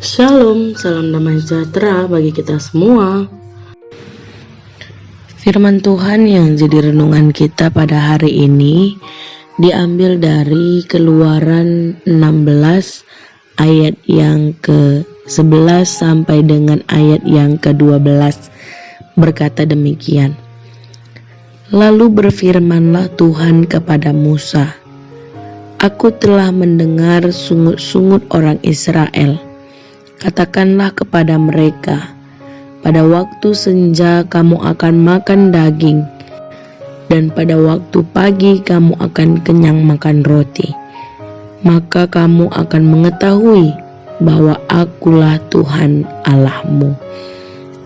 Shalom, salam damai sejahtera bagi kita semua. Firman Tuhan yang jadi renungan kita pada hari ini diambil dari Keluaran 16 ayat yang ke-11 sampai dengan ayat yang ke-12. Berkata demikian. Lalu berfirmanlah Tuhan kepada Musa, "Aku telah mendengar sungut-sungut orang Israel. Katakanlah kepada mereka, pada waktu senja kamu akan makan daging, dan pada waktu pagi kamu akan kenyang makan roti. Maka kamu akan mengetahui bahwa Akulah Tuhan Allahmu."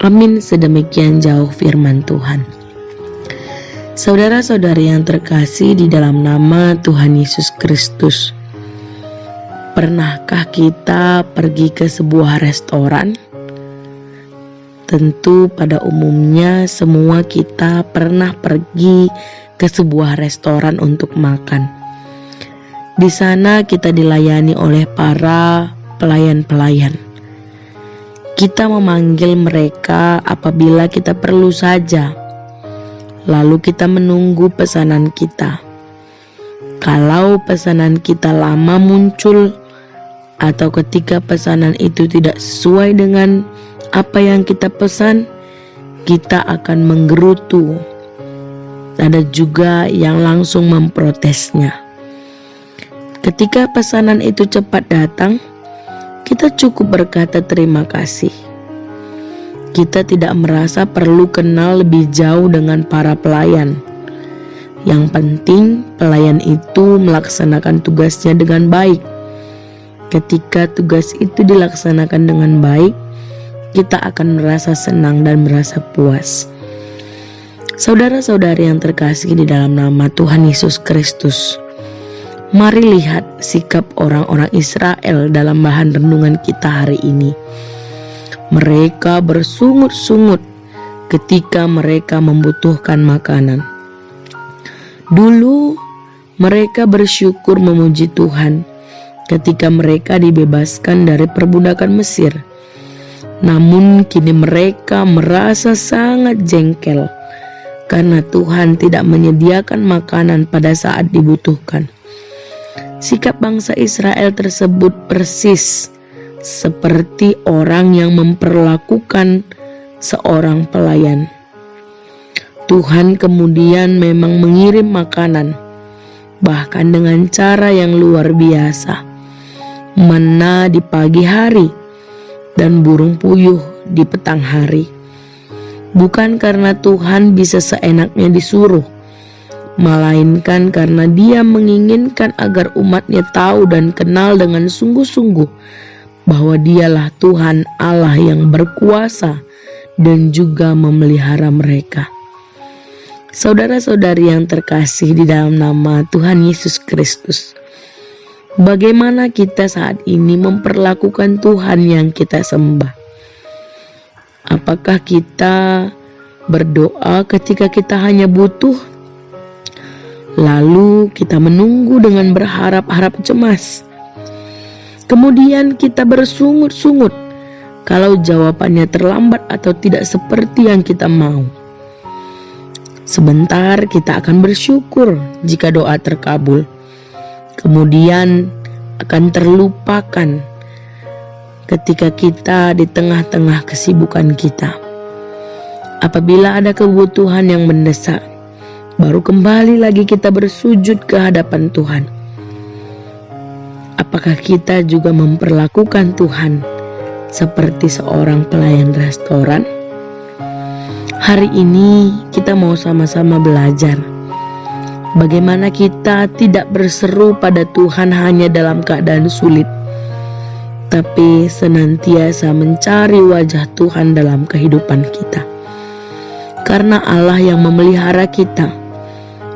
Amin. Sedemikian jauh firman Tuhan. Saudara-saudari yang terkasih di dalam nama Tuhan Yesus Kristus, pernahkah kita pergi ke sebuah restoran? Tentu pada umumnya semua kita pernah pergi ke sebuah restoran untuk makan. Di sana kita dilayani oleh para pelayan-pelayan. Kita memanggil mereka apabila kita perlu saja. Lalu kita menunggu pesanan kita. Kalau pesanan kita lama muncul, atau ketika pesanan itu tidak sesuai dengan apa yang kita pesan, kita akan menggerutu. Ada juga yang langsung memprotesnya. Ketika pesanan itu cepat datang, kita cukup berkata terima kasih. Kita tidak merasa perlu kenal lebih jauh dengan para pelayan. Yang penting pelayan itu melaksanakan tugasnya dengan baik. Ketika tugas itu dilaksanakan dengan baik, kita akan merasa senang dan merasa puas. Saudara-saudari yang terkasih di dalam nama Tuhan Yesus Kristus, mari lihat sikap orang-orang Israel dalam bahan renungan kita hari ini. Mereka bersungut-sungut ketika mereka membutuhkan makanan. Dulu mereka bersyukur memuji Tuhan ketika mereka dibebaskan dari perbudakan Mesir. Namun kini mereka merasa sangat jengkel karena Tuhan tidak menyediakan makanan pada saat dibutuhkan. Sikap bangsa Israel tersebut persis seperti orang yang memperlakukan seorang pelayan. Tuhan kemudian memang mengirim makanan, bahkan dengan cara yang luar biasa. Mana di pagi hari dan burung puyuh di petang hari. Bukan karena Tuhan bisa seenaknya disuruh, melainkan karena Dia menginginkan agar umatnya tahu dan kenal dengan sungguh-sungguh bahwa Dialah Tuhan Allah yang berkuasa dan juga memelihara mereka. Saudara-saudari yang terkasih di dalam nama Tuhan Yesus Kristus, bagaimana kita saat ini memperlakukan Tuhan yang kita sembah? Apakah kita berdoa ketika kita hanya butuh? Lalu kita menunggu dengan berharap-harap cemas. Kemudian kita bersungut-sungut kalau jawabannya terlambat atau tidak seperti yang kita mau. Sebentar kita akan bersyukur jika doa terkabul. Kemudian akan terlupakan ketika kita di tengah-tengah kesibukan kita. Apabila ada kebutuhan yang mendesak, baru kembali lagi kita bersujud ke hadapan Tuhan. Apakah kita juga memperlakukan Tuhan seperti seorang pelayan restoran? Hari ini kita mau sama-sama belajar bagaimana kita tidak berseru pada Tuhan hanya dalam keadaan sulit, tapi senantiasa mencari wajah Tuhan dalam kehidupan kita. Karena Allah yang memelihara kita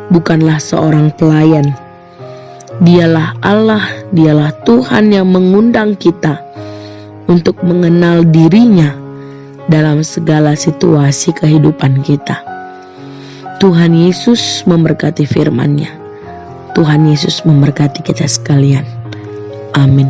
bukanlah seorang pelayan. Dialah Allah, Dialah Tuhan yang mengundang kita untuk mengenal dirinya dalam segala situasi kehidupan kita. Tuhan Yesus memberkati firman-Nya. Tuhan Yesus memberkati kita sekalian. Amin.